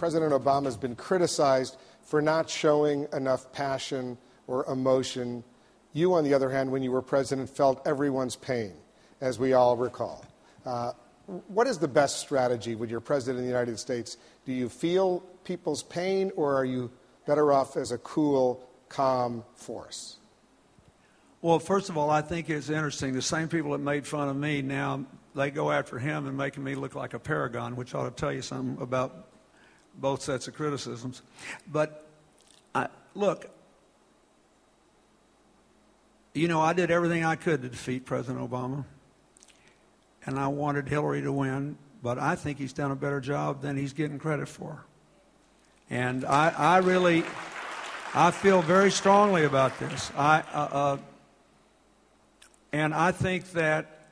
President Obama has been criticized for not showing enough passion or emotion. You, on the other hand, when you were president, felt everyone's pain, as we all recall. What is the best strategy when you're president of the United States? Do you feel people's pain, or are you better off as a cool, calm force? Well, first of all, I think it's interesting. The same people that made fun of me now, they go after him and making me look like a paragon, which ought to tell you something about both sets of criticisms. But look, you know, I did everything I could to defeat President Obama, and I wanted Hillary to win, but I think he's done a better job than he's getting credit for. And I feel very strongly about this. And I think that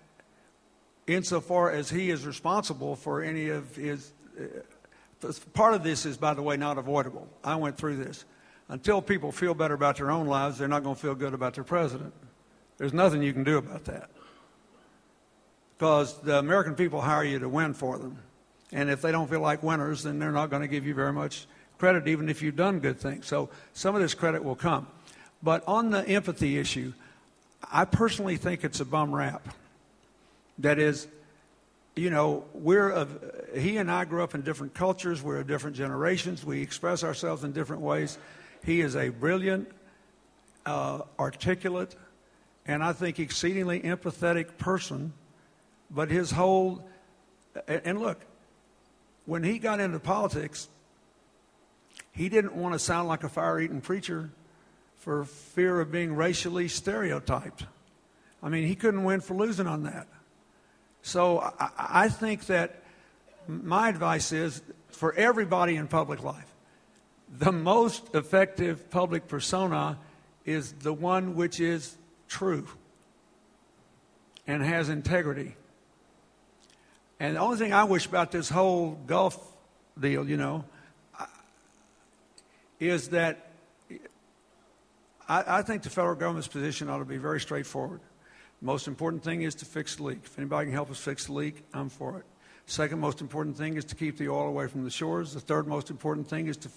insofar as he is responsible for any of his, part of this is, by the way, not avoidable. I went through this. Until people feel better about their own lives, they're not going to feel good about their president. There's nothing you can do about that. Because the American people hire you to win for them. And if they don't feel like winners, then they're not going to give you very much credit, even if you've done good things. So some of this credit will come. But on the empathy issue, I personally think it's a bum rap. That is, you know, he and I grew up in different cultures. We're of different generations. We express ourselves in different ways. He is a brilliant, articulate, and I think exceedingly empathetic person. But his whole, and look, when he got into politics, he didn't want to sound like a fire-eating preacher for fear of being racially stereotyped. I mean, he couldn't win for losing on that. So I think that my advice is, for everybody in public life, the most effective public persona is the one which is true and has integrity. And the only thing I wish about this whole Gulf deal, you know, is that I think the federal government's position ought to be very straightforward. The most important thing is to fix the leak. If anybody can help us fix the leak, I'm for it. Second most important thing is to keep the oil away from the shores. The third most important thing is to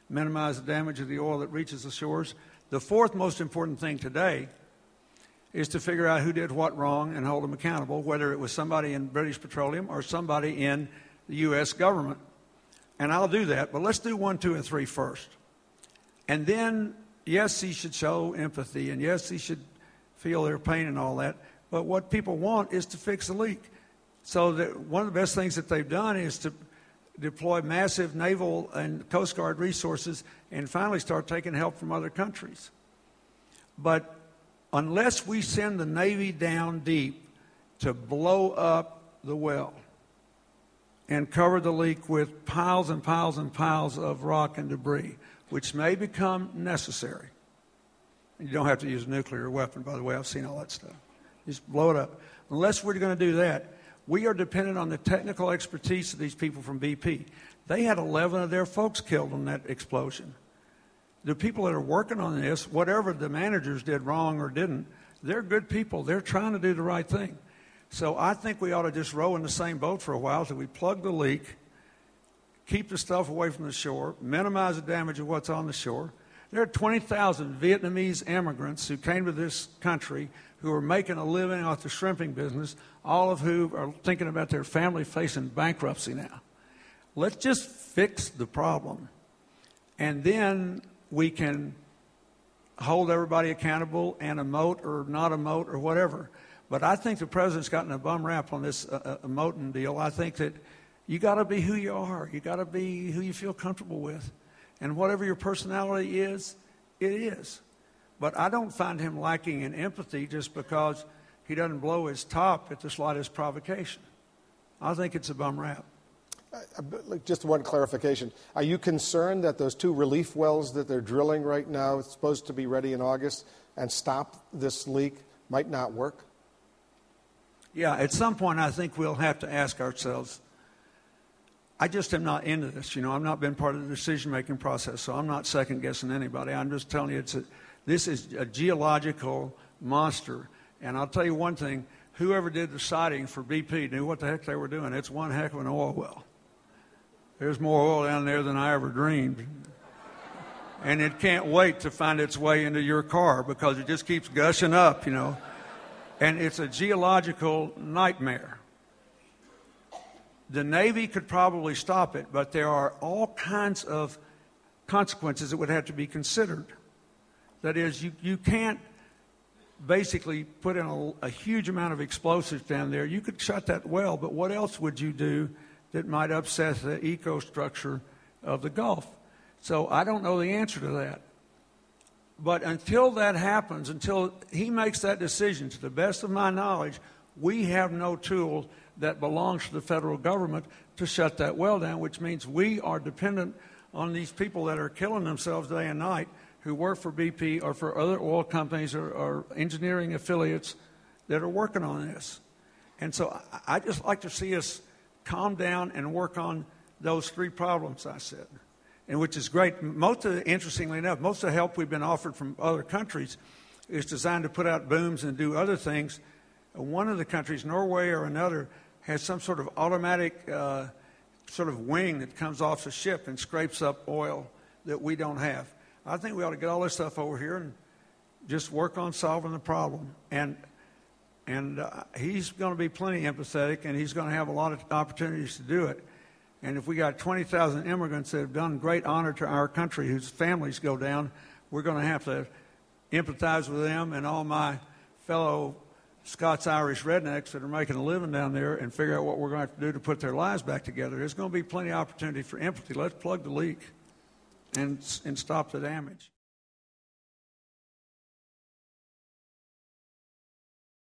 minimize the damage of the oil that reaches the shores. The fourth most important thing today is to figure out who did what wrong and hold them accountable, whether it was somebody in British Petroleum or somebody in the U.S. government. And I'll do that, but let's do 1, 2, and 3 first. And then, yes, he should show empathy, and yes, he should feel their pain and all that. But what people want is to fix the leak. So one of the best things that they've done is to deploy massive naval and Coast Guard resources and finally start taking help from other countries. But unless we send the Navy down deep to blow up the well and cover the leak with piles and piles and piles of rock and debris, which may become necessary. You don't have to use a nuclear weapon, by the way. I've seen all that stuff. Just blow it up. Unless we're going to do that, we are dependent on the technical expertise of these people from BP. They had 11 of their folks killed in that explosion. The people that are working on this, whatever the managers did wrong or didn't, they're good people. They're trying to do the right thing. So I think we ought to just row in the same boat for a while till we plug the leak, keep the stuff away from the shore, minimize the damage of what's on the shore. There are 20,000 Vietnamese immigrants who came to this country who are making a living off the shrimping business, all of whom are thinking about their family facing bankruptcy now. Let's just fix the problem, and then we can hold everybody accountable and emote or not emote or whatever. But I think the president's gotten a bum rap on this emoting deal. I think that you got to be who you are. You got to be who you feel comfortable with. And whatever your personality is, it is. But I don't find him lacking in empathy just because he doesn't blow his top at the slightest provocation. I think it's a bum rap. Just one clarification. Are you concerned that those 2 relief wells that they're drilling right now, it's supposed to be ready in August, and stop this leak, might not work? Yeah, at some point I think we'll have to ask ourselves, I just am not into this. You know, I've not been part of the decision-making process, so I'm not second-guessing anybody. I'm just telling you this is a geological monster. And I'll tell you one thing, whoever did the siting for BP knew what the heck they were doing. It's one heck of an oil well. There's more oil down there than I ever dreamed. And it can't wait to find its way into your car because it just keeps gushing up, you know. And it's a geological nightmare. The Navy could probably stop it, but there are all kinds of consequences that would have to be considered. That is, you can't basically put in a huge amount of explosives down there. You could shut that well, but what else would you do that might upset the ecostructure of the Gulf? So I don't know the answer to that. But until that happens, until he makes that decision, to the best of my knowledge, we have no tool that belongs to the federal government to shut that well down, which means we are dependent on these people that are killing themselves day and night who work for BP or for other oil companies or engineering affiliates that are working on this. And so I just like to see us calm down and work on those three problems I said, and which is great. Interestingly enough, most of the help we've been offered from other countries is designed to put out booms and do other things. One of the countries, Norway or another, has some sort of automatic sort of wing that comes off the ship and scrapes up oil that we don't have. I think we ought to get all this stuff over here and just work on solving the problem. And he's going to be plenty empathetic, and he's going to have a lot of opportunities to do it. And if we got 20,000 immigrants that have done great honor to our country whose families go down, we're going to have to empathize with them and all my fellow Scots-Irish rednecks that are making a living down there and figure out what we're going to have to do to put their lives back together. There's going to be plenty of opportunity for empathy. Let's plug the leak and stop the damage.